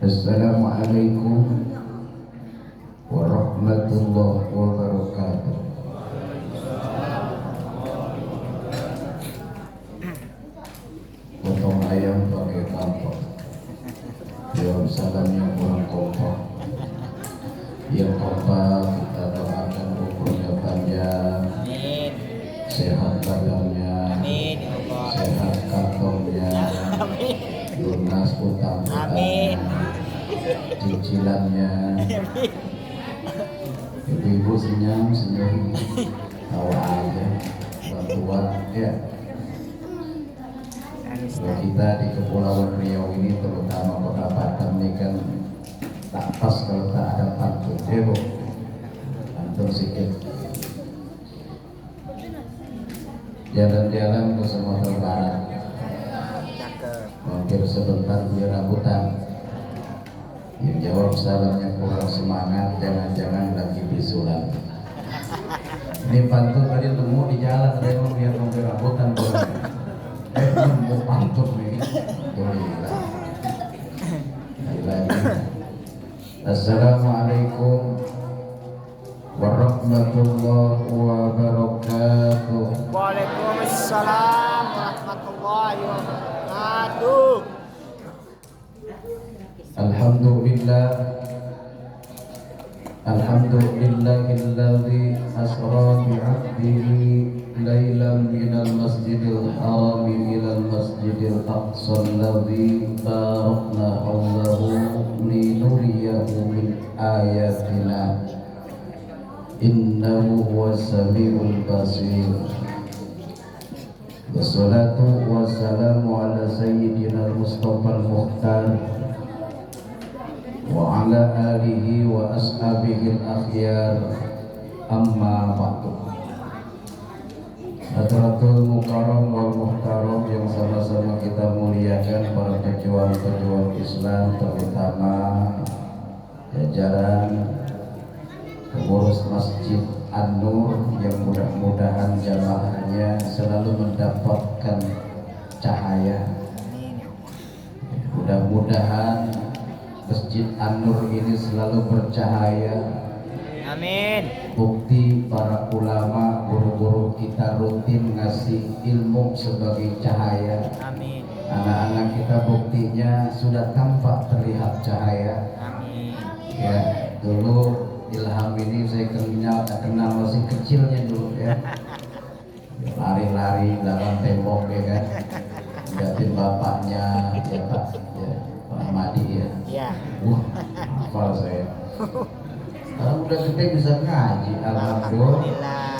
Assalamualaikum warahmatullahi wabarakatuh. Potong ayam pakai kampung. Jawab salamnya kurang kompak. Yang kompak kita doakan umurnya panjang, sehat badannya, sehat kantongnya, lunas utang-utangnya, cicilannya. Ibu-ibu senyum, tawa aja, bantuan ya. Kalau kita di Kepulauan Riau ini, terutama Kota Batam ini kan tak pas kalau tak ada pantun, ya Bu. Pantun sedikit. Jalan-jalan ke Sumatera Barat, mampir sebentar beli rambutan. Yang jawab salamnya kurang semangat, jangan-jangan lagi bisulan. Ini pantun tadi nemu di jalan, saya mau lihat mampir rambutan kurang. Mau pantun nih, lagi. Assalamualaikum warahmatullahi wabarakatuh. Waalaikumsalam warahmatullahi wabarakatuh. Alhamdulillah, alhamdulillahilladzi asra bi'abdihi lailan minal masjidil haram ilal masjidil aqsa alladzi barakna hawlahu linuriyahu min ayatina innahu huwas samiul basir. Wassalatu wassalamu ala sayyidina al-Mustafa al-Mukhtar wa ala alihi wa ashabihi al-akhyar, amma ba'du. Hadratul Mukarram wal Muhtaram yang sama-sama kita muliakan, para pejuang-pejuang Islam, terutama jajaran pengurus Masjid An-Nur yang mudah-mudahan jamaahnya selalu mendapatkan cahaya. Mudah-mudahan Masjid An-Nur ini selalu bercahaya. Amin. Bukti para ulama, guru-guru kita rutin ngasih ilmu sebagai cahaya. Amin. Anak-anak kita buktinya sudah tampak terlihat cahaya. Amin. Ya, dulu Ilham ini saya kenal masih kecilnya dulu ya. Lari-lari belakang tembok ya kan. Liatin bapaknya, ya Pak, ya Pak Ahmadi ya. Ya. Wah, hafal saya. Sekarang udah gede bisa ngaji, alhamdulillah.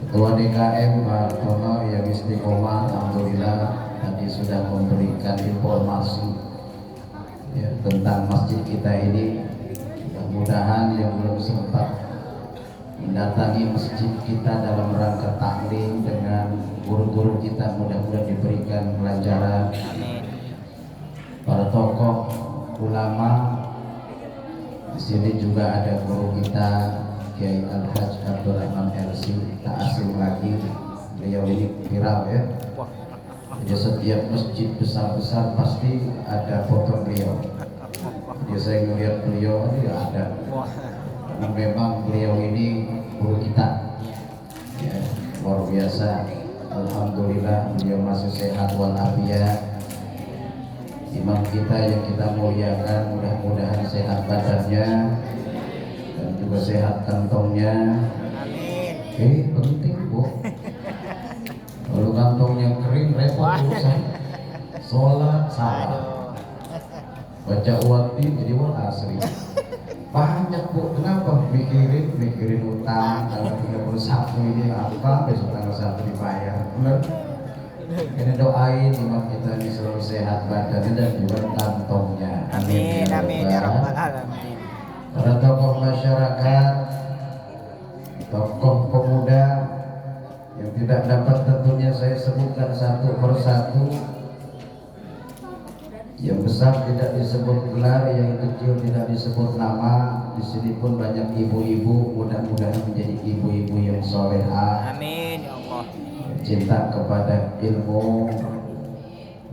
Ketua DKM Pak Tono yang istiqomah, alhamdulillah tadi sudah memberikan informasi ya, tentang masjid kita ini. Mudah-mudahan yang belum sempat mendatangi masjid kita dalam rangka taklim dengan guru-guru kita, mudah-mudahan diberikan pelajaran. Para tokoh ulama di sini juga ada guru kita Kiai Al-Hajj Abdul Rahman LC, tak asing lagi, beliau ini viral ya. Jadi setiap masjid besar-besar pasti ada foto beliau. Jadi saya melihat beliau ini ada, karena memang beliau ini guru kita ya, luar biasa. Alhamdulillah beliau masih sehat walafiat. Imam kita yang kita muliakan, mudah-mudahan sehat badannya dan juga sehat kantongnya. Amin. Penting Bu. Kalau kantongnya kering repot urusan. Sholat salah, baca wati jadi wal asri. Banyak Bu, kenapa? Mikirin utang, tanggal 31 ini apa, besok tanggal 1 dibayar. Benar? Ini doain imam kita ini selalu sehat badannya dan juga kantongnya. Amin. Amin ya rabbal alamin. Para tokoh masyarakat, tokoh pemuda yang tidak dapat tentunya saya sebutkan satu persatu. Yang besar tidak disebut gelar, yang kecil tidak disebut nama. Di sini pun banyak ibu-ibu, mudah-mudahan menjadi ibu-ibu yang solehah. Amin ya Allah. Cinta kepada ilmu,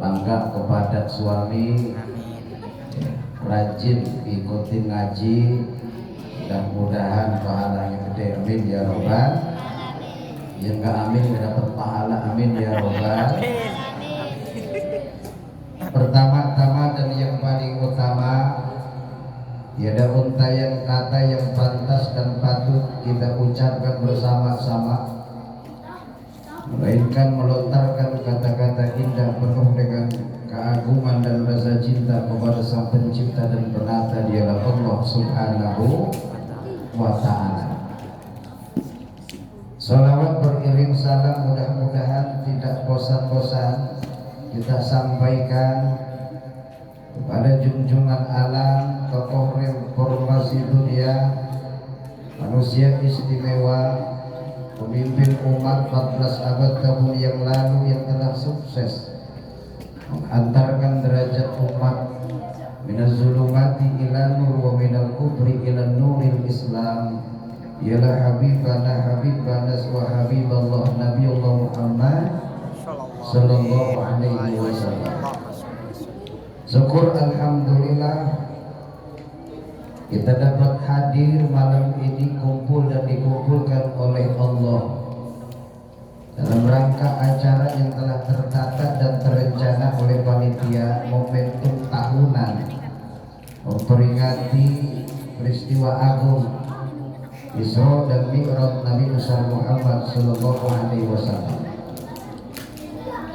bangga kepada suami, rajin ikutin ngaji, mudah-mudahan pahalanya gede, amin ya robbal. Yang enggak amin enggak dapat pahala, amin ya robbal. Pertama-tama dan yang paling utama, tiada untayan kata yang pantas dan patut kita ucapkan bersama-sama, melainkan melontarkan kata-kata indah penuh dengan keagungan dan rasa cinta kepada Sang Pencipta dan Penata, dialah Allah Subhanahu wa Ta'ala. Salawat beriring salam mudah-mudahan tidak bosan-bosan kita sampaikan kepada junjungan alam, tokoh reformasi dunia, manusia istimewa, pemimpin umat 14 abad tahun yang lalu yang telah sukses menghantarkan derajat umat minaz zulumati ila nur wa minal kubri ila nuril Islam, ialah habibana wa habiballah Nabiullah Muhammad sallallahu alaihi wasallam. Syukur alhamdulillah kita dapat hadir malam ini, kumpul dan dikumpulkan oleh Allah dalam rangka acara yang telah tertata dan terencana oleh panitia momentum tahunan memperingati peristiwa agung Isra dan Mi'raj Nabi Muhammad sallallahu alaihi wasallam.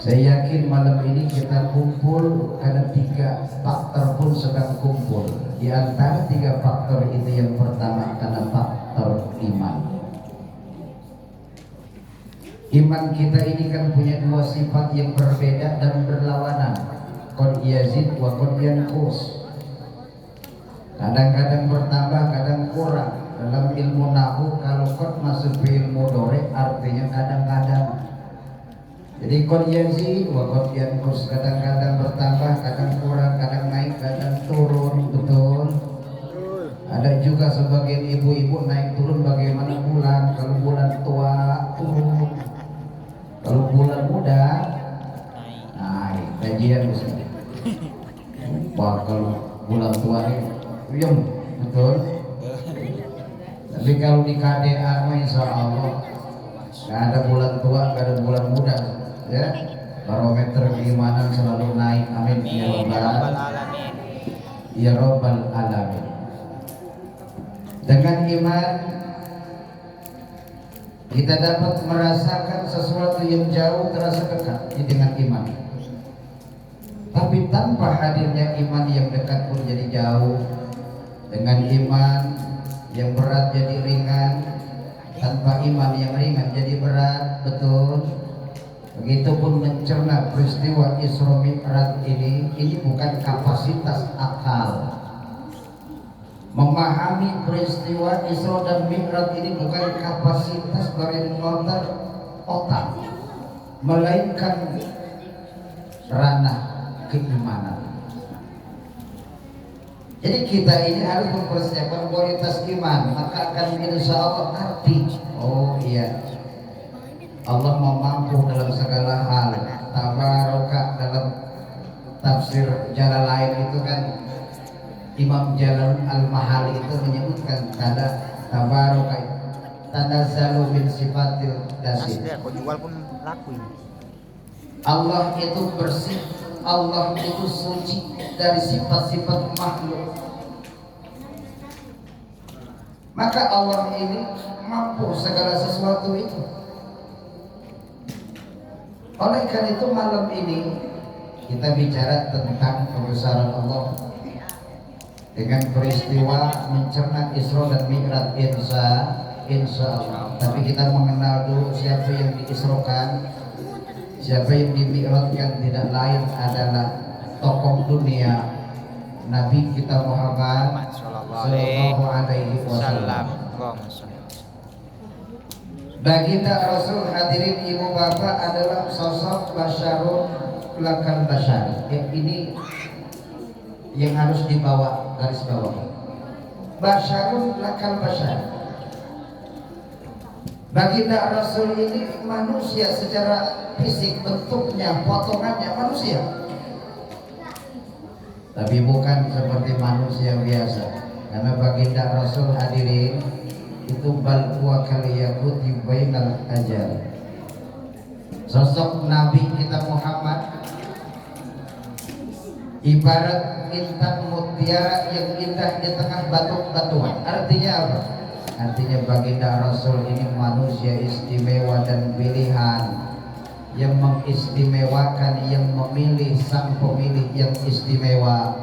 Saya yakin malam ini kita kumpul karena 3 faktor pun sedang kumpul. Di antara 3 faktor itu yang pertama karena faktor iman. Iman kita ini kan punya 2 sifat yang berbeda dan berlawanan. Qad yazid wa qad yanqus. Kadang-kadang bertambah, kadang kurang. Dalam ilmu nahwu kalau qad masuk fi'il mudhari artinya kadang-kadang. Jadi qad yazid wa qad yanqus, kadang-kadang bertambah, kadang kurang, kadang naik, kadang turun, betul. Ada juga sebagian ibu-ibu naik turun bagaimana bulan. Kalau bulan tua turun, kalau bulan muda naik. Kajian misalnya. Wah, kalau bulan tua ini uyum, betul. Tapi kalau di KDA insya Allah nggak ada bulan tua, nggak ada bulan muda, ya. Barometer keimanan selalu naik, amin ya rabbal alamin. Ya rabbal alamin. Dengan iman kita dapat merasakan sesuatu yang jauh terasa dekat dengan iman. Tapi tanpa hadirnya iman yang dekat pun jadi jauh. Dengan iman yang berat jadi ringan, tanpa iman yang ringan jadi berat, betul. Begitupun mencerna peristiwa Isra Mi'raj ini bukan kapasitas akal. Memahami peristiwa Isra dan Mi'raj ini bukan kapasitas brain motor otak, melainkan ranah keimanan. Jadi kita ini harus mempersiapkan kualitas iman, maka akan insya Allah arti. Oh iya, Allah mau mampu dalam segala hal. Tabaraka dalam tafsir Jalalain itu kan Imam Jalal Al-Mahali itu menyebutkan tanda tabaraka tanazzalu min sifatil dasir. Aku jual pun laku ini. Allah itu bersih, Allah itu suci dari sifat-sifat makhluk. Maka Allah ini mampu segala sesuatu itu. Oleh karena itu malam ini kita bicara tentang kebesaran Allah dengan peristiwa mencerna Isra dan Mi'raj insya Allah. Tapi kita mengenal dulu siapa yang diisrokan, siapa yang dimi'rajkan, tidak lain adalah tokoh dunia Nabi kita Muhammad sallallahu alaihi wasallam. Baginda Rasul, hadirin ibu bapak, adalah sosok basyarun lakal basyar. Ini yang harus dibawa garis bawah. Basyarun lakal basyar. Baginda Rasul ini manusia secara fisik, bentuknya, potongannya manusia. tapi bukan seperti manusia biasa. Karena baginda Rasul hadirin itu bal huwa kal yaquti bainal ajal. Sosok Nabi kita Muhammad ibarat intan mutiara yang indah di tengah batu-batuan. Artinya apa? Artinya baginda Rasul ini manusia istimewa dan pilihan, yang mengistimewakan, yang memilih, sang pemilih yang istimewa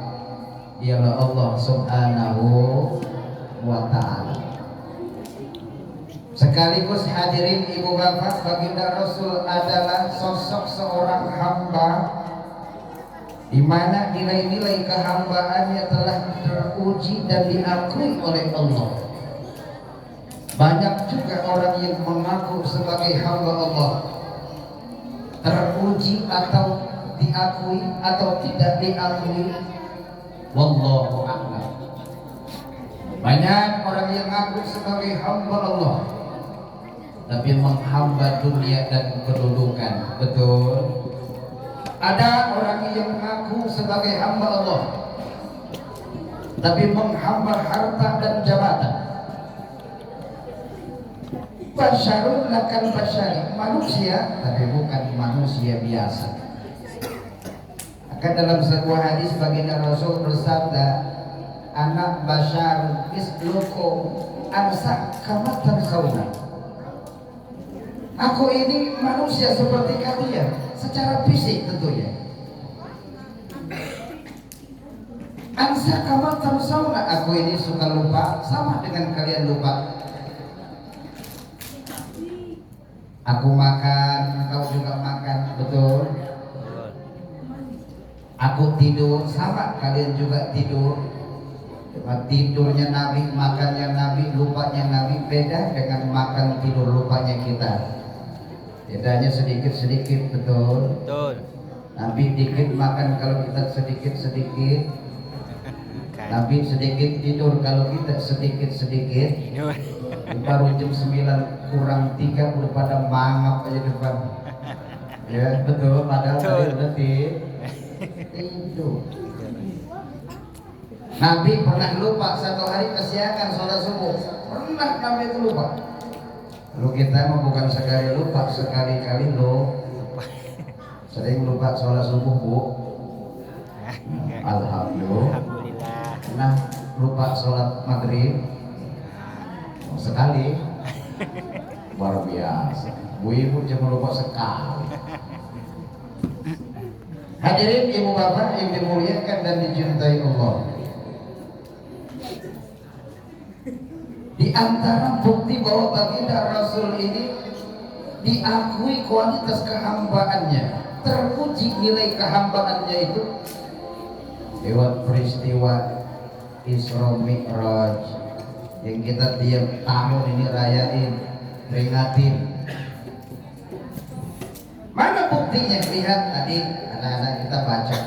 ialah Allah Subhanahu wa ta'ala. Sekaligus hadirin ibu bapak, baginda Rasul adalah sosok seorang hamba di mana nilai-nilai kehambaannya telah teruji dan diakui oleh Allah. Banyak juga orang yang mengaku sebagai hamba Allah, teruji atau diakui atau tidak diakui, wallahu a'lam. Banyak orang yang mengaku sebagai hamba Allah tapi menghamba dunia dan kedudukan. Betul. Ada orang yang mengaku sebagai hamba Allah tapi menghamba harta dan jabatan. Basyarun lakan basyari, manusia tapi bukan manusia biasa. Akan dalam sebuah hadis baginda Rasul bersabda, anak basyar mislukum ansa kama tarsawna. Aku ini manusia seperti kalian secara fisik tentunya. Ansa kama tarsawna, aku ini suka lupa sama dengan kalian lupa. Aku makan, kau juga makan, betul. Aku tidur, sama kalian juga tidur. Tidurnya Nabi, makannya Nabi, lupanya Nabi beda dengan makan tidur lupanya kita. Bedanya sedikit-sedikit, betul. Betul. Nabi dikit makan kalau kita sedikit-sedikit. Nabi sedikit tidur kalau kita sedikit-sedikit. Baru jam 9 kurang 3 udah pada mangap aja depan. Ya betul, padahal tadi udah tidur. Nabi pernah lupa satu hari kesiangan sholat subuh. Pernah Nabi itu lupa. Lalu kita mah bukan sekali lupa, sekali-kali lo sering lupa sholat subuh, Bu. Alhamdulillah. Nah, lupa sholat maghrib sekali. Luar biasa. Bu Ibu cuma lupa sekali. Hadirin ibu bapak yang dimuliakan dan dicintai Allah. Di antara bukti bahwa baginda Rasul ini diakui kualitas kehambaannya, teruji nilai kehambaannya itu lewat peristiwa Isra Mi'raj yang kita tiap tahun ini rayain, peringatin. Mana buktinya? Lihat tadi anak-anak kita baca.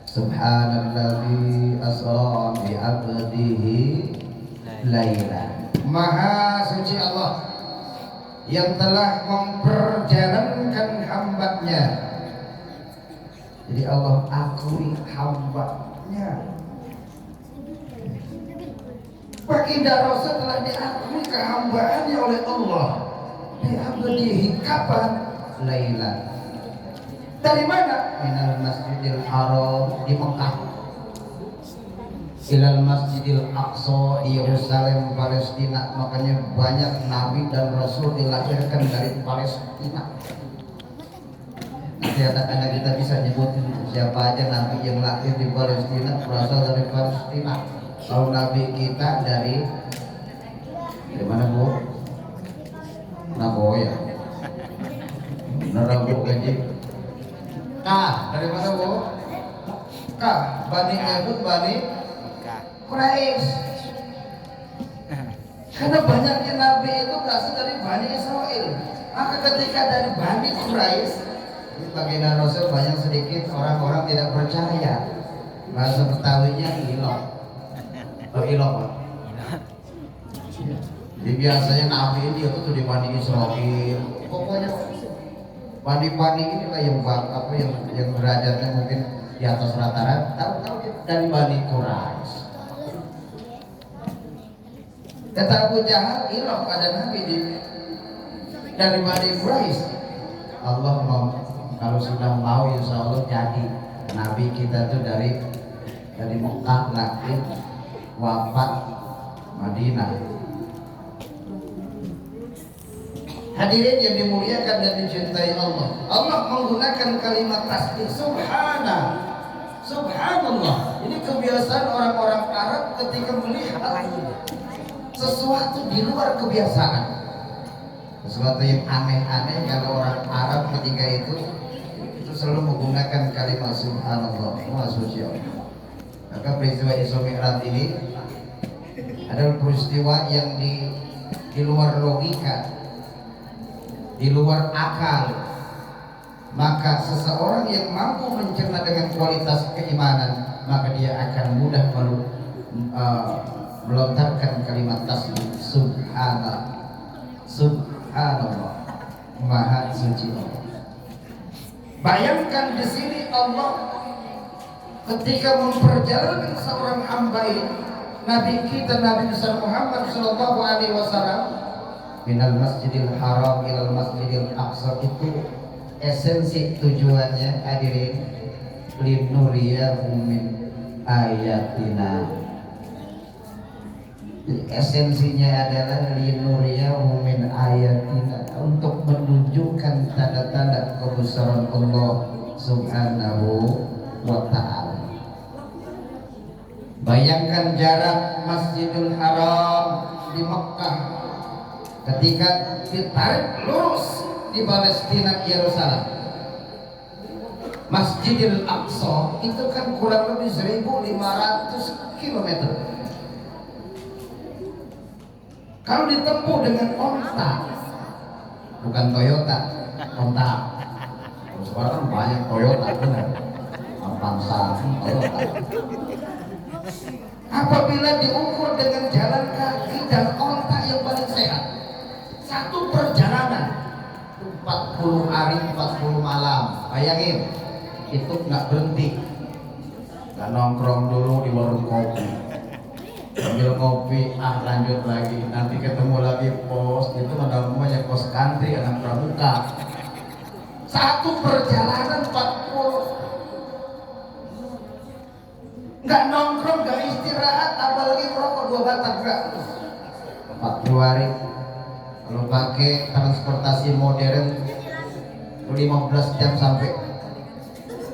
Subhanalladzi asra bi 'abdihi laila. Maha suci Allah yang telah memperjalankan hambanya. Jadi Allah akui hambanya. Baginda Rasul telah diakui kehambaannya oleh Allah. Diabdihi kapan? Laila. Dari mana? Minal Masjidil Haram di Mekah, ilal Masjidil Aqsa di Yerusalem, Palestina. Makanya banyak nabi dan rasul dilahirkan dari Palestina. Nanti anak-anak kita bisa nyebutin siapa aja nabi yang lahir di Palestina, berasal dari Palestina. Kalau nabi kita dari mana, Bu? Nagoya. Bener, Bu, gaji. Dari mana, Bu? Bani Yahud, Bani Quraisy. Karena banyaknya nabi itu berasal dari Bani Israel. Maka ketika dari Bani Quraisy, baginda Rasul banyak sedikit orang-orang tidak percaya. Bahasa Betawinya ilok. Ilok, Pak. Jadi biasanya nabi ini itu di Bani Israel. Pokoknya Bani-bani inilah yang derajatnya mungkin di atas rata-rata, tahu-tahu dia dari Bani Quraisy. Kata Abu Jahal, iroh ada nabi dari Bani Quraisy. Allah mau, kalau sudah mau insya Allah jadi nabi kita tuh dari Mekah, lahir, wafat Madinah. Hadirin yang dimuliakan dan dicintai Allah, Allah menggunakan kalimat tasbih subhanallah. Ini kebiasaan orang-orang Arab ketika melihat sesuatu di luar kebiasaan, sesuatu yang aneh-aneh. Kalau orang Arab ketika itu selalu menggunakan kalimat subhanallah, Maha Suci Allah. Maka peristiwa Isra Mi'raj ini adalah peristiwa yang di luar logika, di luar akal. Maka seseorang yang mampu mencerna dengan kualitas keimanan, maka dia akan mudah melontarkan kalimat tasbih subhanallah, Maha Suci Allah. Bayangkan di sini Allah ketika memperjalankan seorang hamba ini, Nabi kita Nabi besar Muhammad Sallallahu Alaihi Wasallam, minal Masjidil Haram ilal Masjidil Aqsa, itu esensi tujuannya hadirin linuriyahu min ayatina. Esensinya adalah linuriyahu min ayatina, untuk menunjukkan tanda-tanda kebesaran Allah Subhanahu wa ta'ala. Bayangkan jarak Masjidil Haram di Mekah ketika ditarik lurus di Palestina, Yerusalem. Masjidil Aqsa itu kan kurang lebih 1.500 km. Kalau ditempuh dengan onta, bukan Toyota, onta. Sekarang kan banyak Toyota, benar. Avanza, Toyota. Apabila diukur dengan jalan kaki dan onta yang paling sehat, satu perjalanan 40 hari 40 malam. Bayangin, itu nggak berhenti, nggak nongkrong dulu di warung kopi, ambil kopi, lanjut lagi, nanti ketemu lagi pos, itu namanya pos country, anak pramuka. Satu perjalanan 40, nggak nongkrong, nggak istirahat, apalagi merokok 2 batang, enggak. 40 hari. Kalau pakai transportasi modern 15 jam sampai.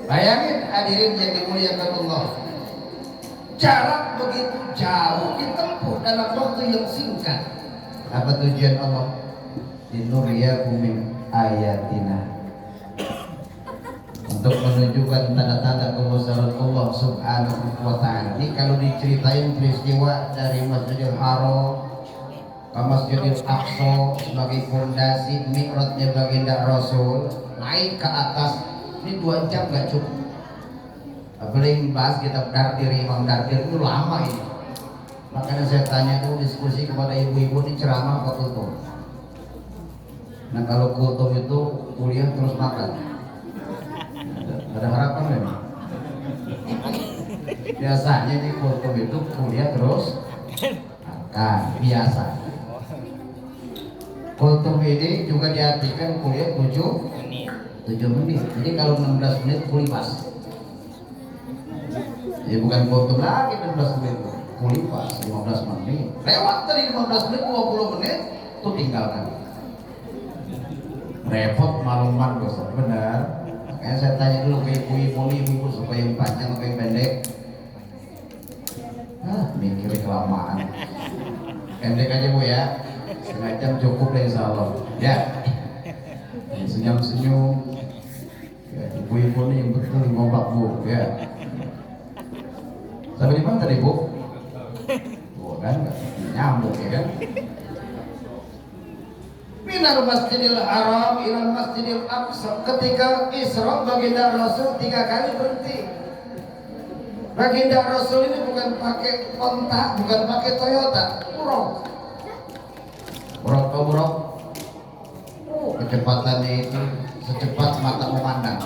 Bayangin hadirin yang dimuliakan Allah, jarak begitu jauh ditempuh dalam waktu yang singkat. Apa tujuan Allah? Linuriyahu min ayatina, untuk menunjukkan tanda-tanda kebesaran Allah Subhanahu wa ta'ala. Ini kalau diceritain peristiwa dari Masjidil Haram ke Masjidil Aqsa sebagai fondasi mi'rajnya baginda Rasul, naik ke atas, ini 2 jam gak cukup. Apalagi bahas kitab Dardir, Imam Dardir itu lama ini. Makanya saya tanya tuh diskusi kepada ibu-ibu, ini ceramah apa kultum? Nah kalau kultum itu kuliah terus makan, ada harapan memang. Biasanya di kultum itu kuliah terus makan, biasa. Kultum ini juga diartikan kuliah 7 menit. Jadi kalau 16 menit kulipas. Ya bukan kultum lagi 16 menit, kulipas 15 menit. Lewat tadi 15 menit, 20 menit itu tinggalkan. Repot maluman bos, benar. Makanya saya tanya dulu ke ibu-ibu supaya yang panjang atau yang pendek. Mikir kelamaan. Pendek aja bu ya. 1/2 jam cukup deh insya Allah. Ya. Senyum-senyum. Ya, ibu-ibu nih yang betul ngompak bu. Ya. Sampai di mana tadi bu? Bu kan nyambung ya kan? Minal Masjidil Haram ilal Masjidil Aqsa, ketika Isra baginda Rasul 3 kali berhenti. Baginda Rasul ini bukan pakai onta, bukan pakai Toyota, buruk. Kecepatannya itu secepat mata memandang.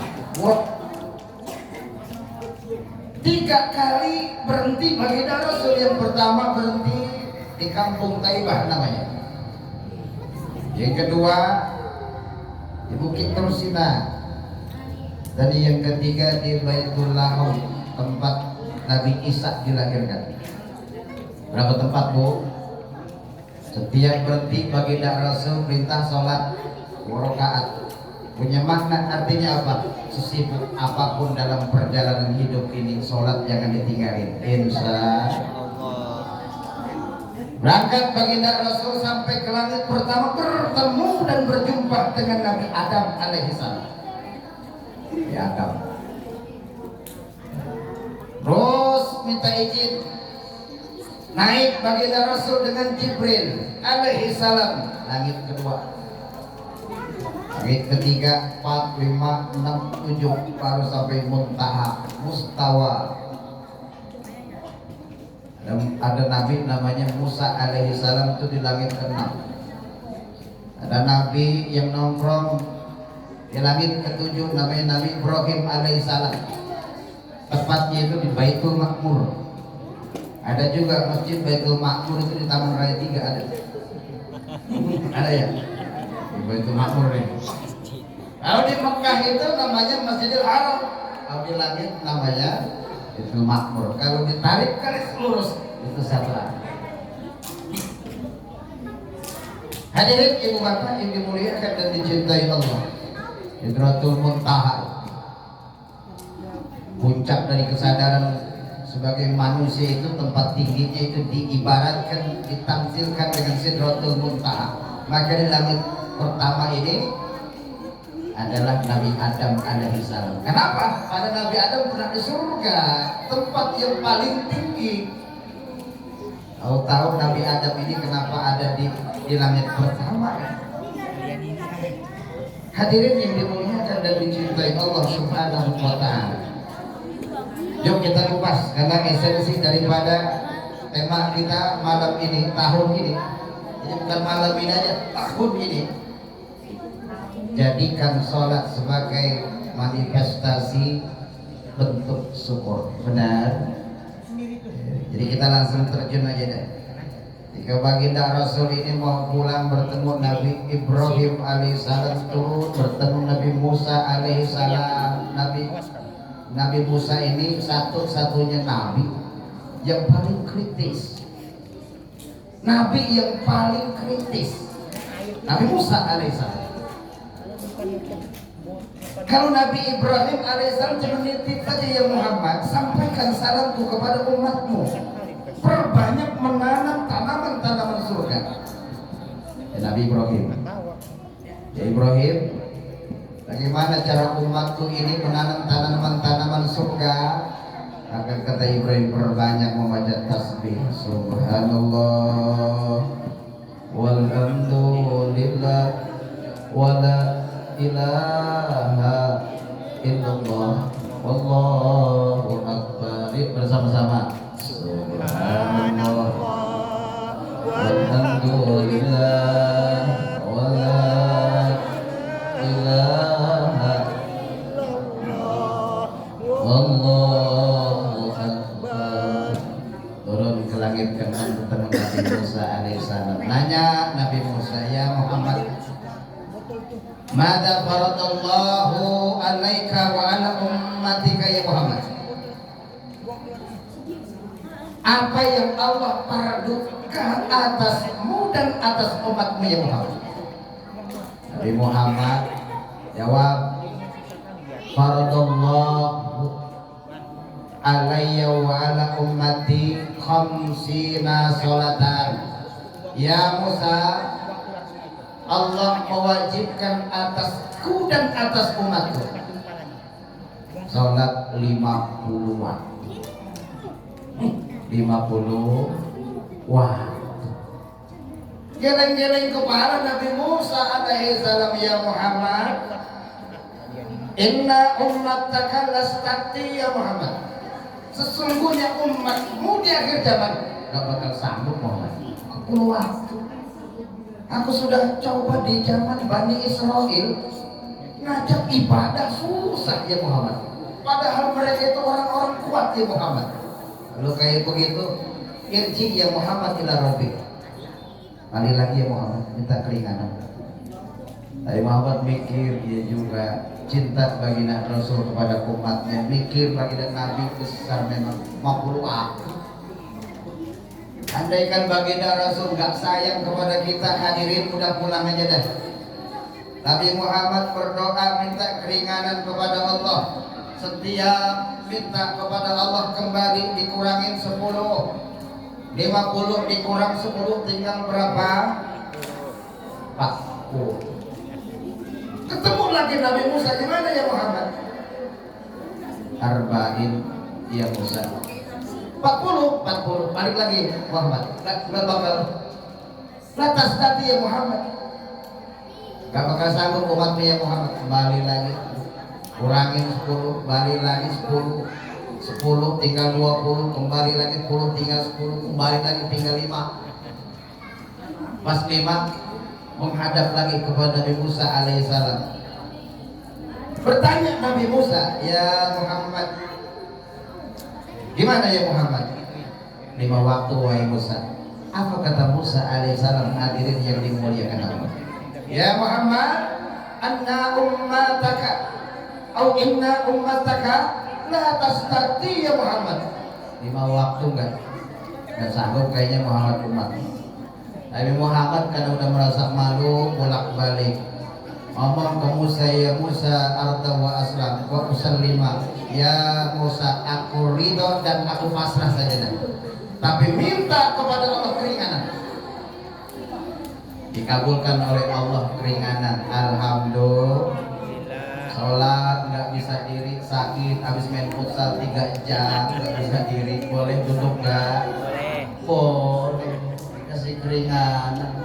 3 kali berhenti baginda Rasul. Yang pertama berhenti di kampung Taibah namanya. Yang kedua di Bukit Tursina. Dan yang ketiga di Baitul Lahum, tempat Nabi Isa dilahirkan. Berapa tempat, Bu? Setiap berhenti baginda Rasul perintah sholat 2 rakaat. Punya makna, artinya apa? Sesibuk apapun dalam perjalanan hidup ini, sholat jangan ditinggalin. Insya berangkat baginda Rasul sampai ke langit pertama, bertemu dan berjumpa dengan Nabi Adam alaihissalam. Ya Adam. Terus minta izin naik baginda Rasul dengan Jibril alaihissalam, langit kedua. Langit ketiga, 4, 5, 6, 7 baru sampai muntaha, mustawa. Ada nabi namanya Musa alaihissalam, itu di langit ke-6. Ada nabi yang nongkrong di langit ke-7 namanya Nabi Ibrahim alaihissalam. Tepatnya itu di Baitul Makmur. Ada juga masjid Baitul Makmur itu di Taman Raya 3 ada. Ada ya? Di Baitul Makmur nih. Kalau di Mekah itu namanya Masjidil Haram. Kalau di langit namanya Baitul Makmur. Kalau ditarik garis lurus itu satu arah. Hadirin ibu bapak yang dimuliakan dan dicintai Allah. Sidratul Muntaha, puncak dari kesadaran sebagai manusia itu, tempat tingginya itu diibaratkan, ditamsilkan dengan Sidratul Muntaha. Maka di langit pertama ini adalah Nabi Adam alaihissalam. Kenapa? Pada Nabi Adam pernah di surga, tempat yang paling tinggi. Tahu-tahu Nabi Adam ini kenapa ada di langit pertama? Hadirin yang dimuliakan dan dicintai Allah Subhanahu wa ta'ala. Yuk kita kupas, karena esensi daripada tema kita malam ini, tahun ini. Jadi bukan malam ini aja, tahun ini. Jadikan sholat sebagai manifestasi bentuk syukur. Benar? Jadi kita langsung terjun aja deh. Jika baginda Rasul ini mau pulang bertemu Nabi Ibrahim alaihissalam, turun bertemu Nabi Musa alaihissalam. Nabi Musa ini satu-satunya nabi yang paling kritis. Nabi yang paling kritis, Nabi Musa alaihissalam. Kalau Nabi Ibrahim alaihissalam cuma nitip saja, ya Muhammad, sampaikan salamku kepada umatmu, perbanyak menanam tanaman-tanaman surga. Ya Nabi Ibrahim, ya Ibrahim, bagaimana cara umatku ini menanam tanaman-tanaman surga? Maka kata Ibrahim, perbanyak membaca tasbih subhanallah walhamdulillah wala ilaha illallah wallahu akbar. Bersama-sama subhanallah walhamdulillah wala ilaha wallahu akbar. Turun ke langit ke-6 bertemu Nabi Musa alaihissalam. Nanya Nabi Musa, ya Muhammad, mada faradallahu alaika wa ala ummatika ya Muhammad? Apa yang Allah fardukan atasmu dan atas umatmu ya Muhammad? Nabi Muhammad jawab, faradallahu alayya wa ala ummati khamsina sholatan. Ya Musa, Allah mewajibkan atasku dan atas umatku sholat 50-an. 50 wah. Geleng-geleng kepala Nabi Musa alaihissalam, ya Muhammad, inna ummataka lastati ya Muhammad, sesungguhnya umatmu di akhir zaman gak bakal sanggup Muhammad. Aku waktu aku sudah coba di zaman Bani Israel ngajak ibadah susah ya Muhammad. Padahal mereka itu orang-orang kuat ya Muhammad. Kalau kayak begitu, irji ya Muhammad ila Rabbik. Kali lagi ya Muhammad, minta keringanan. Tapi Muhammad mikir dia juga cinta baginda Rasul kepada umatnya, mikir baginda Nabi besar memang mau keluar. Andaikan baginda Rasul gak sayang kepada kita, hadirin udah pulang aja dah. Nabi Muhammad berdoa minta keringanan kepada Allah. Setiap minta kepada Allah kembali dikurangin 10, 50 dikurang 10 tinggal berapa? 40. Ketemu lagi Nabi Musa, gimana ya Muhammad? Arba'in ya Musa. 40 balik lagi Muhammad. Gak bakal lantas tadi ya Muhammad. Gak bakal sanggup umatmu ya Muhammad. Kembali lagi, kurangin 10, balik lagi 10, 10 tinggal 20, kembali lagi 10 tinggal 10, kembali lagi tinggal 5. Pas 5 menghadap lagi kepada Nabi Musa alaihissalam. Bertanya Nabi Musa, ya Muhammad, gimana ya Muhammad? 5 waktu wahai Musa. Apa kata Musa alaihissalam, hadirin yang dimuliakan Allah? Ya Muhammad, anna ummataka atau inna ummataka la tastati ya Muhammad. 5 waktu enggak sanggup kayaknya Muhammad umat. Nabi Muhammad karena udah merasa malu bolak-balik ngomong ke Musa, ya Musa arda wa aslam wa usallima. Ya Musa, aku ridho dan aku pasrah saja dah. Tapi minta kepada Allah keringanan. Dikabulkan oleh Allah keringanan. Alhamdulillah. Sholat nggak bisa diri, sakit habis main futsal 3 jam nggak bisa diri, boleh duduk nggak? Boleh. Kasih keringanan.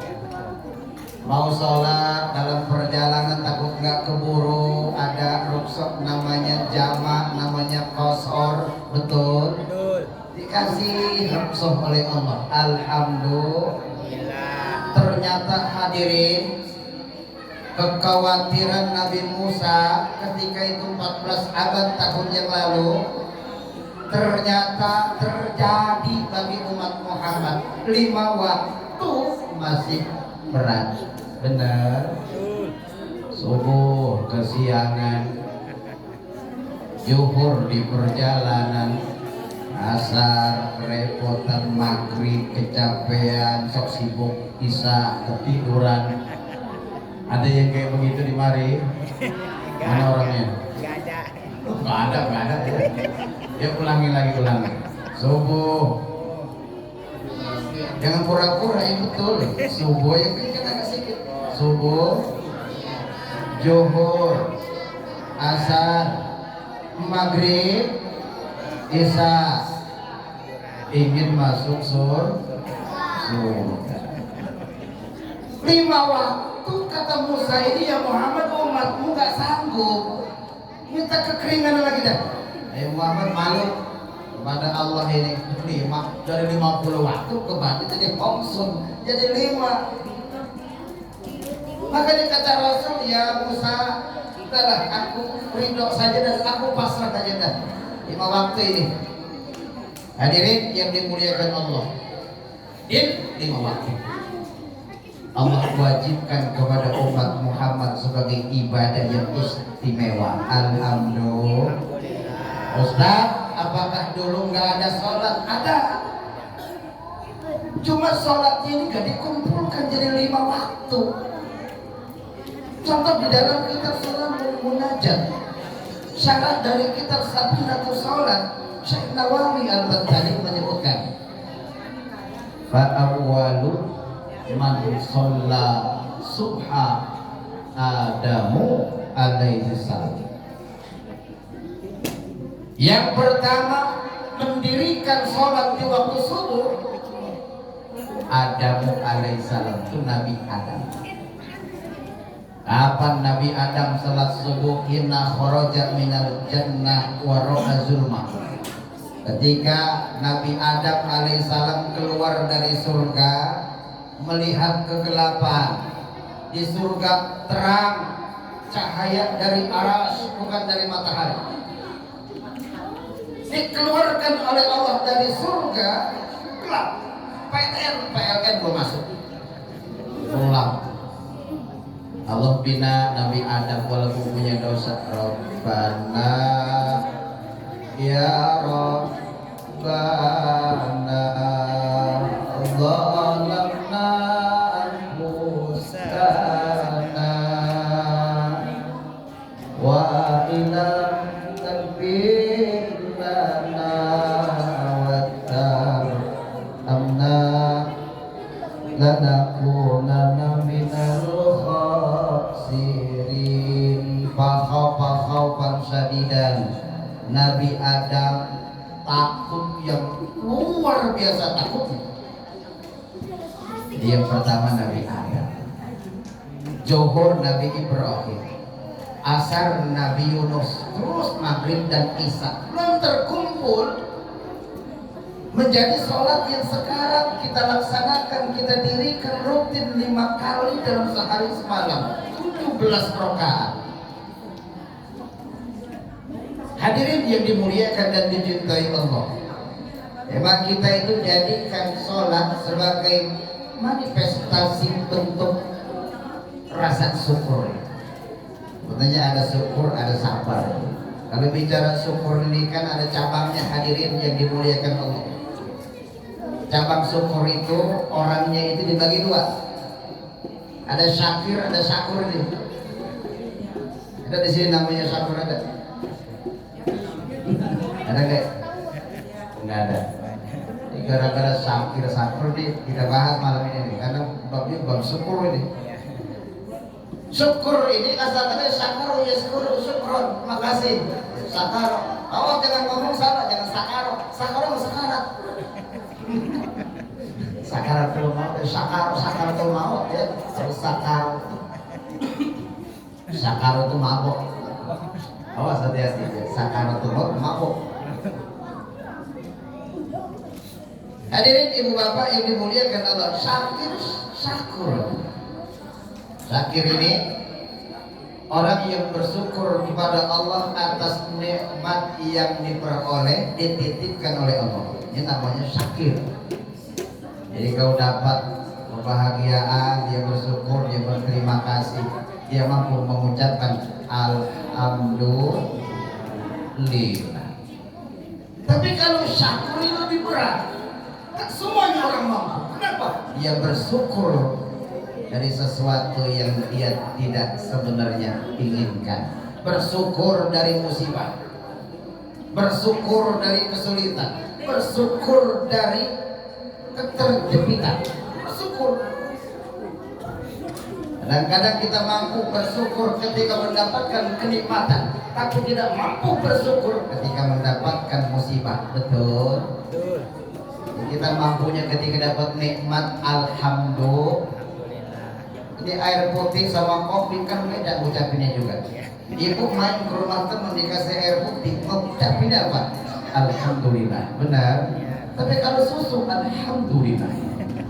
Mau sholat dalam perjalanan takut nggak keburu, ada rukshoh namanya jamak, namanya qasor, betul? Dikasih rukshoh oleh Allah. Alhamdulillah. Ternyata hadirin, kekhawatiran Nabi Musa ketika itu 14 abad tahun yang lalu ternyata terjadi bagi umat Muhammad. 5 waktu masih berat. Benar. Subuh kesiangan, zuhur di perjalanan, asar kerepotan, maghrib kecapean, sok sibuk, isya ketiduran. Ada yang kayak begitu di mari? Mana orangnya? Gak ada ya. Ya ulangi lagi. Subuh. Jangan pura-pura, yang betul. Subuh yang kencang agak sedikit. Subuh, zuhur, asar, maghrib, isya. Ingin masuk surga. 5 waktu kata Musa ini ya Muhammad, umatmu gak sanggup. Minta kekeringan lagi dah. Ya Muhammad malu kepada Allah ini. 5 dari 50 waktu kembali jadi konsum, jadi 5. Makanya kata Rasul, ya Musa, udahlah aku ridho saja dan aku pasrah saja dah. 5 waktu ini. Hadirin yang dimuliakan Allah. 5 waktu. Allah wajibkan kepada umat Muhammad sebagai ibadah yang istimewa. Alhamdulillah. Ustaz, apakah dulu nggak ada sholat? Ada. Cuma sholatnya ini nggak dikumpulkan jadi 5 waktu. Contoh di dalam kitab Salamul Munajat, syarat dari kitab Safinatus Sholat, Syekh Nawawi Al-Bantani menyebutkan, fa'awwalu man sholla subha Adamu alaihi salam. Yang pertama mendirikan sholat di waktu subuh Adamu alaihi salam, itu Nabi Adam. Kapan Nabi Adam salat subuh? Hina kharaja minal jannah wa ra'a zulma. Ketika Nabi Adam alaihissalam keluar dari surga, melihat kegelapan. Di surga terang, cahaya dari aras, bukan dari matahari. dikeluarkan oleh Allah dari surga, gelap. PLN belum masuk, gelap. Allah bina Nabi Adam walaupun punya dosa. Rabbana ya Rabbana zalamna anfusana wa ilam taghfir lana wa tarhamna lanakunanna minal khasirin. Fakhawfan syadidan. Nabi Adam takut yang luar biasa takutnya. Yang pertama Nabi Adam, Johor Nabi Ibrahim, Asar Nabi Yunus, terus Maghrib dan Isya belum terkumpul menjadi sholat yang sekarang kita laksanakan, kita dirikan rutin 5 kali dalam sehari semalam, 17 rakaat. Hadirin yang dimuliakan dan dicintai Allah, memang kita itu jadikan sholat sebagai manifestasi bentuk rasa syukur. Sebetulnya ada syukur, ada sabar. Kalau bicara syukur ini kan ada cabangnya, hadirin yang dimuliakan Allah. Cabang syukur itu orangnya itu dibagi 2. Ada syakir, ada syakur ini. Ada di sini namanya syakur ada? Ada nggak? Nggak ada. Gara-gara syakir syakur nih kita bahas malam ini nih, karena babnya bab syukur ini. Syukur ini asalnya syakar ya syukur, makasih. Sakar, awas jangan ngomong salah, jangan sakar. Sakar sekarat. Sakaratul maut, sakaratul maut ya, sakar. Sakar itu mabuk. Awas hati-hati, sakaratul maut mabuk. Hadirin ibu bapak yang dimuliakan Allah, syakir syakur. Syakir ini orang yang bersyukur kepada Allah atas nikmat yang diperoleh, dititipkan oleh Allah. Ini namanya syakir. Jadi kau dapat kebahagiaan, dia bersyukur, dia berterima kasih, dia mampu mengucapkan alhamdulillah. Tapi kalau syakur ini lebih berat. Kan semuanya orang mampu. Kenapa? Dia bersyukur dari sesuatu yang dia tidak sebenarnya inginkan. Bersyukur dari musibah, bersyukur dari kesulitan, bersyukur dari keterjepitan, bersyukur. Kadang-kadang kita mampu bersyukur ketika mendapatkan kenikmatan, tapi tidak mampu bersyukur ketika mendapatkan musibah. Betul? Kita mampunya ketika dapat nikmat, alhamdulillah. Ini air putih sama kopi kan beda ucapinnya juga. Ibu main ke rumah teman dikasih air putih, ucapinnya apa? Alhamdulillah, benar. Tapi kalau susu, alhamdulillah,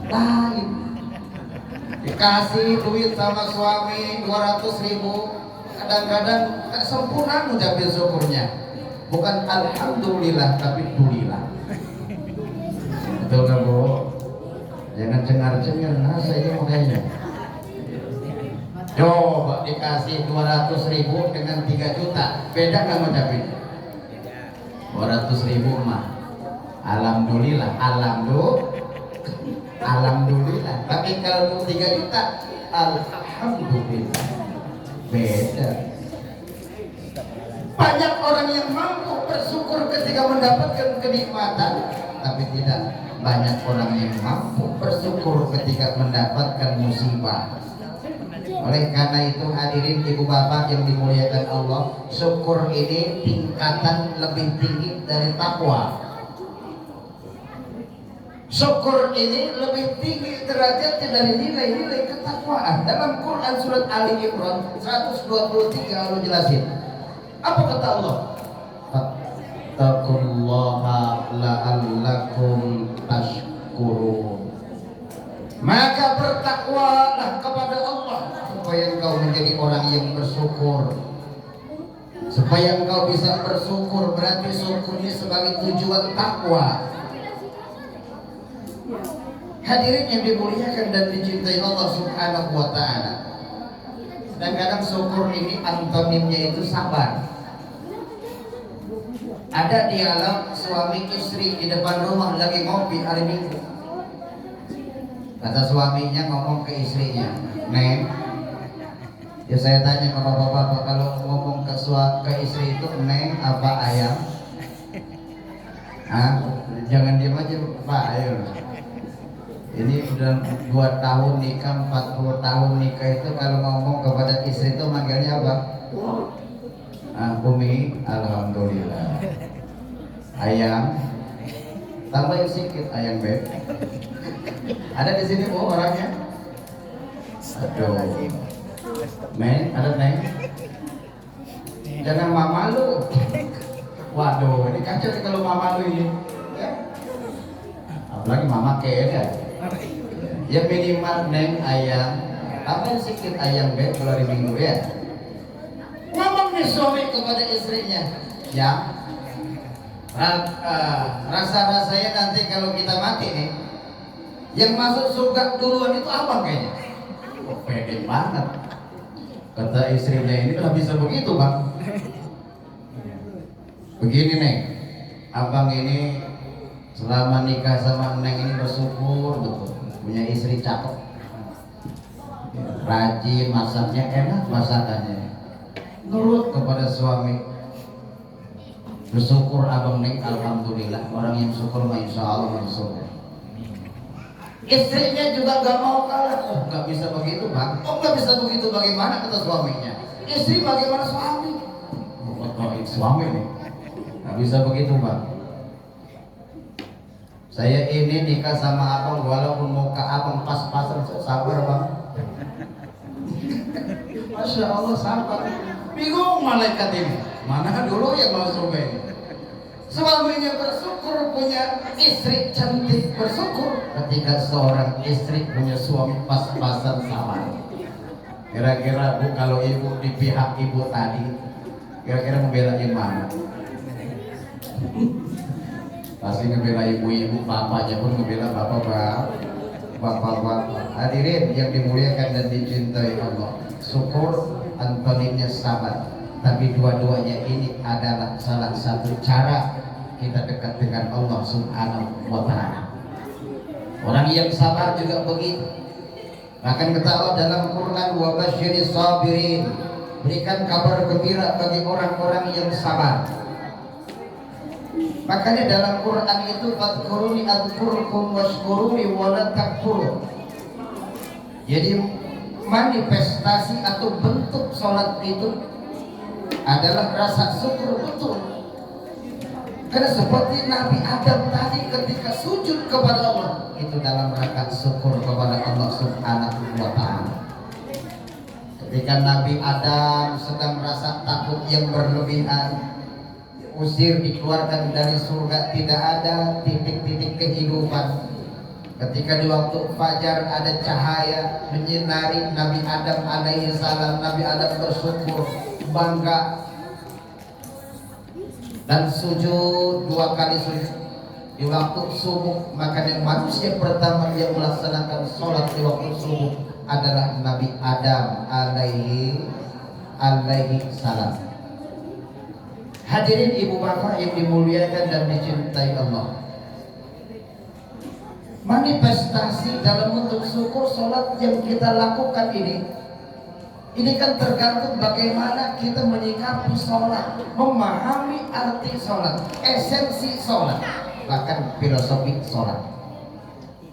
lain. Dikasih duit sama suami 200.000, kadang-kadang gak sempurna ucapin syukurnya. Bukan alhamdulillah, tapi dulillah. Betul kan Bu? Jangan cengar-cengir, nah saya makanya. Coba dikasih 200.000 dengan 3 juta, beda nggak ngucapin? 200.000 mah alhamdulillah, alhamdulillah. Tapi kalau 3 juta, alhamdulillah, beda. Banyak orang yang mampu bersyukur ketika mendapatkan kenikmatan, tapi tidak banyak orang yang mampu bersyukur ketika mendapatkan musibah. Oleh karena itu hadirin ibu bapak yang dimuliakan Allah, syukur ini tingkatan lebih tinggi dari takwa. Syukur ini lebih tinggi derajatnya dari nilai-nilai ketakwaan. Dalam Quran surat Ali Imran 123 Allah jelasin. Apa kata Allah? Fattaqullaha la'allakum tashkurun. Maka bertakwalah kepada Allah supaya engkau menjadi orang yang bersyukur. Sebab supaya engkau bisa bersyukur. Berarti syukur ini sebagai tujuan takwa. Hadirin yang dimuliakan dan dicintai Allah Subhanahu wa ta'ala. Dan kadang syukur ini antonimnya itu sabar. Ada dialog suami istri di depan rumah lagi ngopi hari Minggu. Kata suaminya ngomong ke istrinya, "Neng," ya saya tanya ke bapak-bapak, kalau ngomong ke istri itu neng apa ayam? Jangan diam aja Pak, ayo. Ini udah 2 tahun nikah, 40 tahun nikah, itu kalau ngomong kepada istri itu manggilnya apa? Umi, alhamdulillah. Ayam, tambahin sedikit ayam beb. Ada di sini orangnya? Aduh. Neng, ada neng? Jangan mama lu. Waduh, ini kacau nih kalau mama lu ini. Ya? Apalagi mama kayaknya. Ya minimal neng ayam, tambahin sedikit ayam beb kalau hari Minggu ya. Ngomong nih suami kepada istrinya, ya. Rasa-rasanya nanti kalau kita mati nih, yang masuk surga duluan itu abang kayaknya. Oh, pede banget. Kata istrinya, ini nggak bisa begitu bang. Begini nih, abang ini selama nikah sama neng ini bersyukur betul, punya istri cakep, rajin, masaknya enak masakannya, nurut kepada suami. Bersyukur abang neng, alhamdulillah. Orang yang syukur mah insya Allah bersyukur. Istrinya juga gak mau kalah. Oh gak bisa begitu bang. Oh gak bisa begitu, bagaimana kata suaminya? Istri bagaimana suami? Suami nih gak bisa begitu bang. Saya ini nikah sama abang, walaupun muka abang pas-pasan, sabar bang. Masya Allah sabar. Bingung malaikat ini, mana dulu yang mau surga ini? Suaminya bersyukur punya istri cantik, bersyukur ketika seorang istri punya suami pas-pasan sama. Kira-kira Bu, kalau ibu di pihak ibu tadi, kira-kira membelain mana? Pasti ngebela ibu-ibu, bapaknya pun ngebela bapak-bapak. Hadirin yang dimuliakan dan dicintai Allah, syukur antonimnya sabar. Tapi dua-duanya ini adalah salah satu cara kita dekat dengan Allah Subhanahu wa ta'ala. Orang yang sabar juga begitu. Bahkan kata Allah dalam Quran, wa basyiris sabirin, berikan kabar gembira bagi orang-orang yang sabar. Makanya dalam Quran itu fadkuruni adkurkum washkuruni wala takfurun. Jadi manifestasi atau bentuk sholat itu adalah rasa syukur betul. Karena seperti Nabi Adam tadi ketika sujud kepada Allah, itu dalam rangka syukur kepada Allah Subhanahu wa ta'ala. Ketika Nabi Adam sedang merasa takut yang berlebihan, usir, dikeluarkan dari surga, tidak ada titik-titik kehidupan. Ketika di waktu fajar ada cahaya menyinari Nabi Adam alaihi salam, Nabi Adam bersyukur, bangga, dan sujud 2 kali sujud di waktu subuh. Makanya manusia pertama yang melaksanakan sholat di waktu subuh adalah Nabi Adam alaihi salam. Hadirin ibu bapak yang dimuliakan dan dicintai Allah, manifestasi dalam bentuk syukur sholat yang kita lakukan ini kan tergantung bagaimana kita menyikapi sholat, memahami arti sholat, esensi sholat, bahkan filosofi sholat.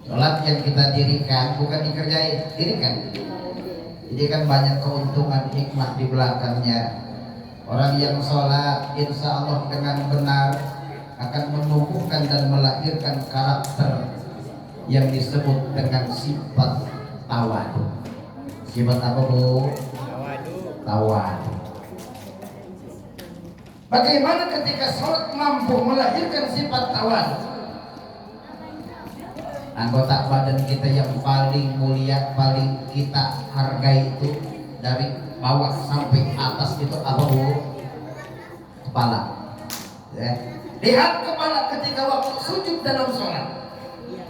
Sholat yang kita dirikan bukan dikerjain, dirikan. Jadi kan banyak keuntungan hikmah di belakangnya. Orang yang sholat insya Allah dengan benar akan menumbuhkan dan melahirkan karakter yang disebut dengan sifat tawadu. Sifat apa Bu? Tawadu. Bagaimana ketika sholat mampu melahirkan sifat tawadu? Anggota badan kita yang paling mulia, paling kita hargai itu dari bawah sampai atas itu apa Bu? kepala. Ya. Lihat kepala ketika waktu sujud dalam sholat.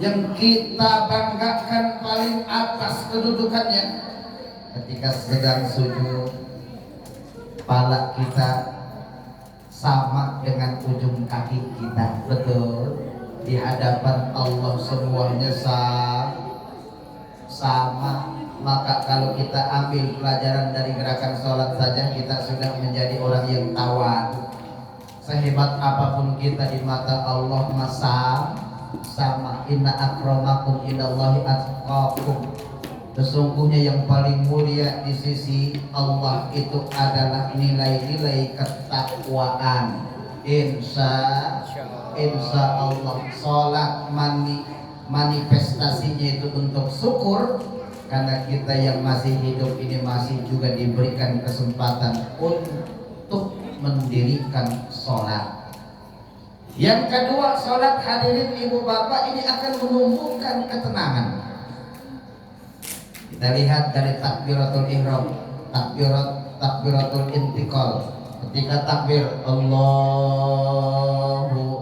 Yang kita banggakan paling atas kedudukannya ketika sedang sujud, kepala kita sama dengan ujung kaki kita, betul, di hadapan Allah semuanya sama. Maka kalau kita ambil pelajaran dari gerakan sholat saja, kita sudah menjadi orang yang tawadu. Sehebat apapun kita di mata Allah sama. Inna akramakum indallahi atqakum. Sesungguhnya yang paling mulia di sisi Allah itu adalah nilai-nilai ketakwaan. Insya Allah sholat manifestasinya itu untuk syukur, karena kita yang masih hidup ini masih juga diberikan kesempatan untuk mendirikan sholat. Yang kedua, sholat hadirin ibu bapak ini akan menumbuhkan ketenangan. Kita lihat dari takbiratul ihram, takbiratul intiqal. Ketika takbir Allahu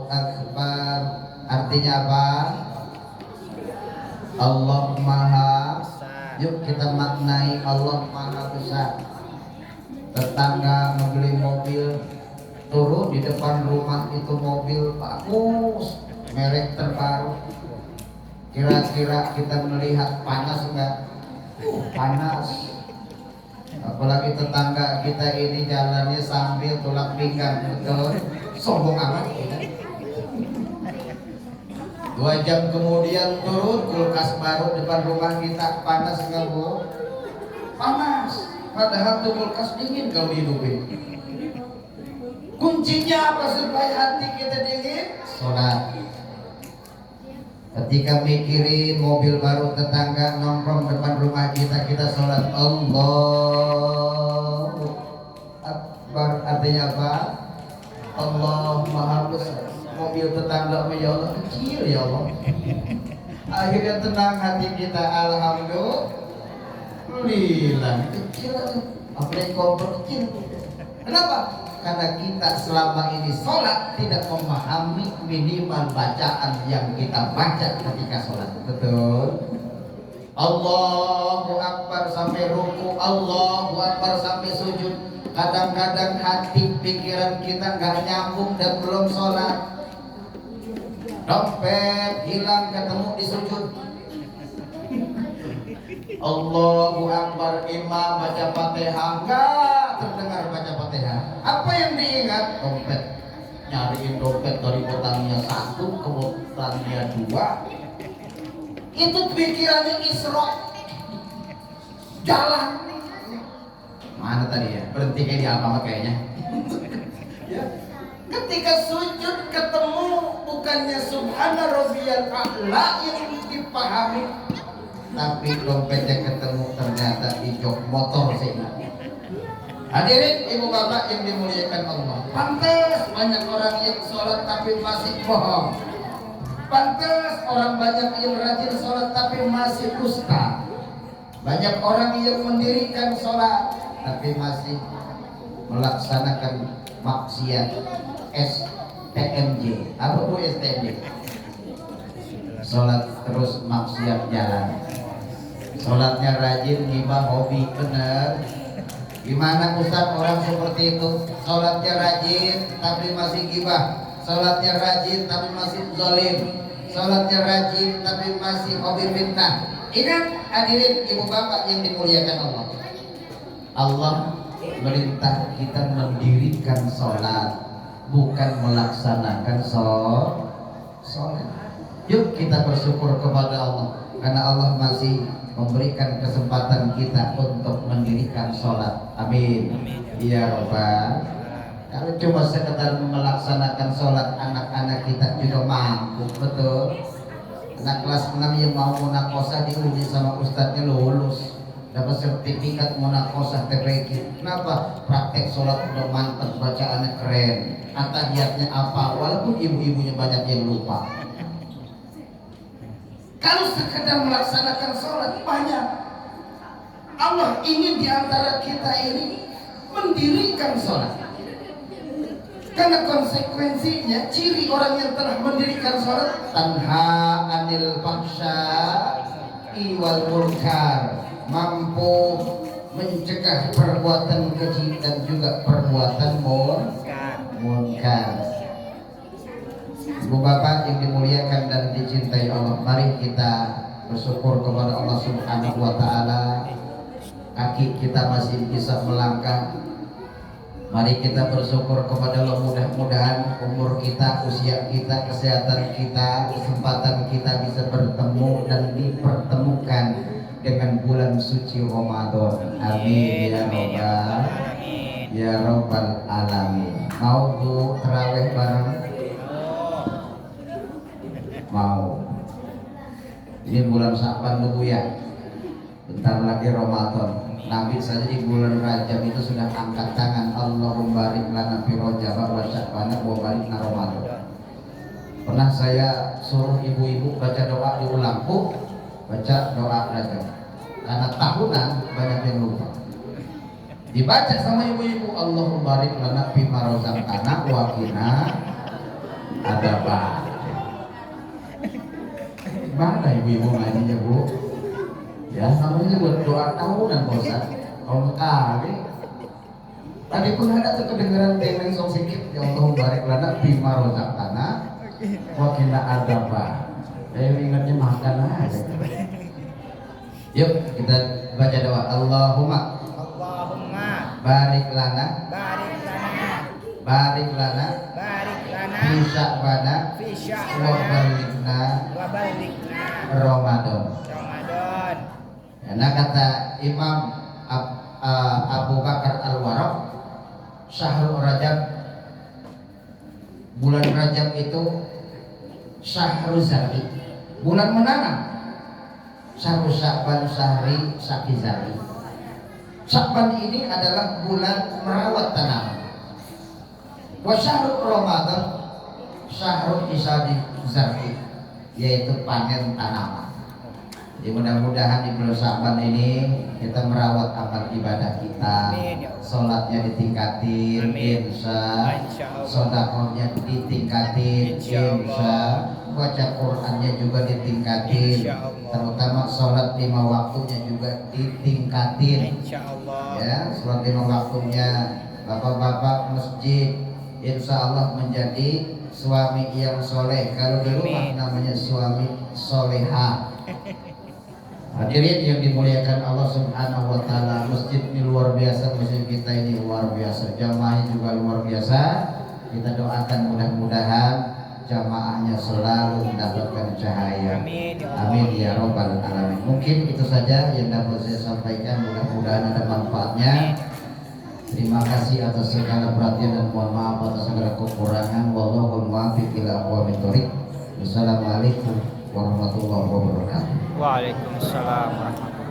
Akbar, artinya apa? Allah Maha. Yuk kita maknai Allah Maha Besar. Tetangga membeli mobil, turun di depan rumah itu mobil bagus, merek terbaru. Kira-kira kita melihat panas enggak? Panas. Apalagi tetangga kita ini jalannya sambil tulang pinggang, betul? Sombong amat ya. 2 jam kemudian turun, kulkas baru depan rumah kita, panas enggak Bu? Panas. Padahal tuh kulkas dingin kalau dihidupin. Kuncinya apa supaya hati kita dingin? Sholat. Ketika mikirin mobil baru tetangga nongkrong depan rumah kita, kita sholat. Allahu Akbar, artinya apa? Allah Maha Besar. Mobil tetangga, ya Allah, kecil ya Allah. Akhirnya tenang hati kita, alhamdulillah. Kecil aja, apalagi kompor kecil. Kenapa? Karena kita selama ini sholat tidak memahami minimal bacaan yang kita baca ketika sholat. Betul? Allahu Akbar sampai ruku, Allahu Akbar sampai sujud. Kadang-kadang hati pikiran kita nggak nyambung dan belum sholat. Dompet hilang ketemu di sujud. Allahu Akbar, imam baca Fatihah, enggak terdengar baca Fatihah. Apa yang diingat? Dompet. Nyariin dompet dari kotaknya 1 ke kotaknya 2. Itu pikirannya Isra. Jalan. Mana tadi ya? Berhenti kayak di apa kayaknya. Ya. Ketika sujud ketemu bukannya subhana rabbiyal a'la yang dipahami, tapi dompetnya ketemu ternyata di jok motor sih. Hadirin ibu bapak yang dimuliakan Allah, pantas banyak orang yang sholat tapi masih bohong. Pantas orang banyak yang rajin sholat tapi masih dusta. Banyak orang yang mendirikan sholat tapi masih melaksanakan maksiat. STMJ, apa itu STMJ? Sholat terus maksiat jalan. Sholatnya rajin, ghibah hobi, bener. Gimana Ustaz orang seperti itu? Sholatnya rajin tapi masih ghibah, sholatnya rajin tapi masih zalim, sholatnya rajin tapi masih hobi fitnah. Ingat hadirin ibu bapak yang dimuliakan Allah. Allah merintah kita mendirikan sholat, bukan melaksanakan sholat. Yuk kita bersyukur kepada Allah karena Allah masih memberikan kesempatan kita untuk mendirikan sholat. Amin. Ya Rabbal. Kalau cuma sekedar melaksanakan sholat, anak-anak kita juga mampu, betul. Anak kelas 6 yang mau munakosah diuji sama ustadznya lulus, dapat sertifikat munakosah TPQ. Kenapa? Praktek sholat udah mantap, bacaannya keren, atahiyatnya apa, walaupun ibu-ibunya banyak yang lupa. Kalau sekedar melaksanakan sholat banyak. Allah ingin diantara kita ini mendirikan sholat. Karena konsekuensinya ciri orang yang telah mendirikan sholat tanha anil fahsya wal munkar, mampu mencegah perbuatan keji dan juga perbuatan munkar. Ibu bapak yang dimuliakan dan dicintai Allah, mari kita bersyukur kepada Allah Subhanahu wa taala. Kaki kita masih bisa melangkah. Mari kita bersyukur kepada Allah, mudah-mudahan umur kita, usia kita, kesehatan kita, kesempatan kita bisa bertemu dan dipertemukan dengan bulan suci Ramadan. Amin ya Rabbal alamin. Mau Bu terawih bareng? Mau. Ini bulan Sya'ban dulu ya. Bentar lagi Ramadan. Nabi saja di bulan Rajab itu sudah angkat tangan, Allahumma barik lana fi Rajab wa Sya'ban wa barik lana Ramadan. Pernah saya suruh ibu-ibu baca doa di ulangku, baca doa Rajab. Karena tahunan banyak yang lupa. Dibaca sama ibu-ibu, Allahumma barik lana fi ma razaqtana wa qina adzaban. Mana ibu-ibu ngajinya, Bu? Ya, namanya buat doa tahunan Pak Ustaz. Kalau kali tadi pun ada tuh kedengeran dengeng song sikit, ya Allah barik lana bima rozaqtana wa qina adzaban. Saya ingatnya makan aja. Yuk kita baca doa. Allahumma barik lana fi sya'bana wa balikna Ramadan. Nah, kata Imam Abu Bakar Al-Warraq, Syahrul Rajab, bulan Rajab itu Syahrul Zari, bulan menanam. Syahrul Sya'ban, Syahri Sakizari. Sya'ban ini adalah bulan merawat tanaman. Wa Syahrul Ramadan Syahrul Isadi Zari, yaitu panen tanaman. Jadi mudah-mudahan di bulan Sya'ban ini kita merawat amal ibadah kita, sholatnya ditingkatin, insya, sodakohnya ditingkatin, insya, baca Qur'annya juga ditingkatin, terutama sholat 5 waktunya juga ditingkatin. Ya, sholat 5 waktunya, bapak-bapak masjid, insya Allah menjadi suami yang soleh. Kalau di rumah namanya suami soleha. Hadirin yang dimuliakan Allah Subhanahu wa taala, masjid ini luar biasa, masjid kita ini luar biasa, jamaahnya juga luar biasa. Kita doakan mudah-mudahan jamaahnya selalu mendapatkan cahaya. Amin ya Rabbal alamin. Mungkin itu saja yang dapat saya sampaikan, mudah-mudahan ada manfaatnya. Terima kasih atas segala perhatian dan mohon maaf atas segala kekurangan. Wallahul muwaffiq ila aqwamit thoriq. Wassalamualaikum warahmatullahi wabarakatuh. Waalaikumsalam warahmatullahi wabarakatuh.